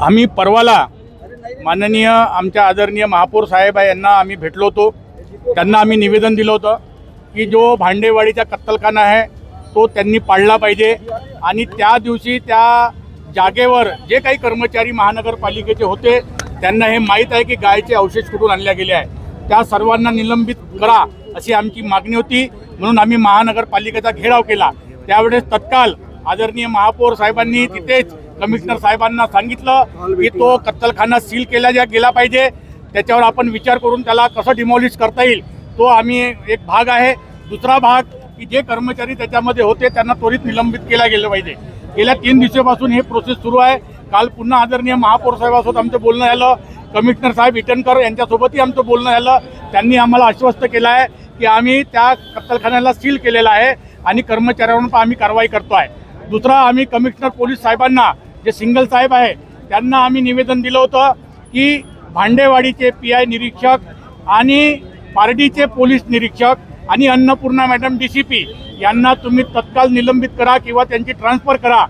आम्ही परवाला माननीय आमच्या आदरणीय महापौर साहेब यांना आम्ही भेटलो होतो। त्यांना आम्ही निवेदन दिलं होतं की जो भांडेवाडीचा कत्तलखाना आहे तो त्यांनी पाडला पाहिजे आणि त्या दिवशी त्या जागेवर जे काही कर्मचारी महानगरपालिकेचे होते त्यांना हे माहीत आहे की गायचे अवशेष कुठून आणले गेले आहे, त्या सर्वांना निलंबित करा अशी आमची मागणी होती। म्हणून आम्ही महानगरपालिकेचा घेराव केला। त्यावेळेस तत्काल आदरणीय महापौर साहेबांनी तिथेच कमिशनर साहेबांना सांगितलं की तो कत्तलखाना सील केला गेला पाहिजे, त्याच्यावर आपण विचार करून त्याला कसं डिमॉलिश करता येईल तो आम्ही एक भाग आहे। दुसरा भाग की जे कर्मचारी त्याच्यामध्ये होते त्यांना त्वरित निलंबित केला गेलं पाहिजे। गेल्या 3 दिवसापासून हे प्रोसेस सुरू आहे। काल पुन्हा आदरणीय महापौर साहेबांसोबत आमचं बोलणं झालं, कमिशनर साहेब इटनकर यांच्यासोबतही आमचं बोलणं झालं। त्यांनी आम्हाला आश्वस्त केलं आहे की आम्ही त्या कत्तलखान्याला सील केलेलं आहे आणि कर्मचाऱ्यांवर आम्ही कारवाई करतो आहे। दुसरा, आम्ही कमिशनर पोलीस साहेबांना जे सिंगल साहेब आहे त्यांना आम्ही निवेदन दिलं होतं की भांडेवाडीचे PI निरीक्षक आणि पारडीचे पोलीस निरीक्षक आणि अन्नपूर्णा मॅडम DCP यांना तुम्ही तत्काळ निलंबित करा किंवा त्यांची ट्रान्सफर करा।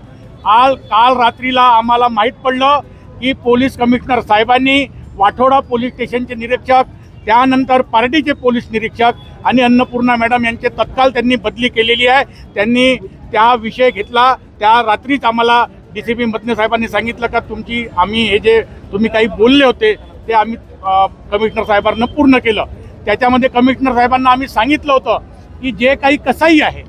काल रात्रीला आम्हाला माहीत पडलं की पोलीस कमिशनर साहेबांनी वाठोडा पोलीस स्टेशनचे निरीक्षक, त्यानंतर पारडीचे पोलीस निरीक्षक आणि अन्नपूर्णा मॅडम यांचे तत्काळ त्यांनी बदली केलेली आहे। त्यांनी त्या विषय घेतला। त्या रात्रीच आम्हाला DCP मदने साहेबांनी सांगितलं का आम्ही हे जे तुम्ही काही बोलले होते ते आम्ही कमिशनर साहेबांना पूर्ण केलं। त्याच्यामध्ये कमिशनर साहेबांना आम्ही सांगितलं होतं की जे काही कसाई आहे,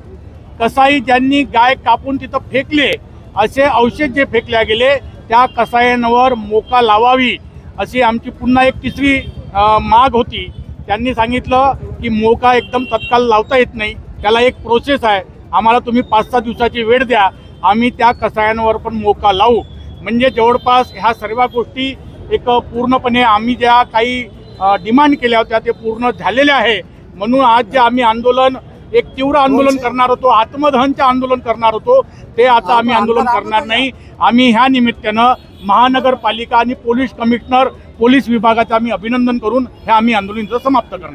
कसाई ज्यांनी गाय कापून तिथं फेकले, असे अवशेष जे फेकले गेले त्या कसायांवर मोका लावावी अशी आमची पुन्हा एक तिसरी माग होती। त्यांनी सांगितलं की मोका एकदम तत्काळ लावता येत नाही, त्याला एक प्रोसेस आहे, आम्हाला तुम्ही 5-6 दिवसाची वेळ द्या, आम्ही त्या कसायांवर पण मोका लावू। म्हणजे जवळपास ह्या सर्व गोष्टी एक पूर्णपणे आम्ही ज्या काही डिमांड केल्या होत्या ते पूर्ण झालेल्या आहे। म्हणून आज जे आम्ही आंदोलन, एक तीव्र आंदोलन करणार होतो, आत्मदहनचे आंदोलन करणार होतो, ते आता आम्ही आंदोलन करणार नाही। आम्ही ह्या निमित्तानं महानगरपालिका आणि पोलीस कमिशनर, पोलीस विभागाचं आम्ही अभिनंदन करून हे आम्ही आंदोलन समाप्त करणार।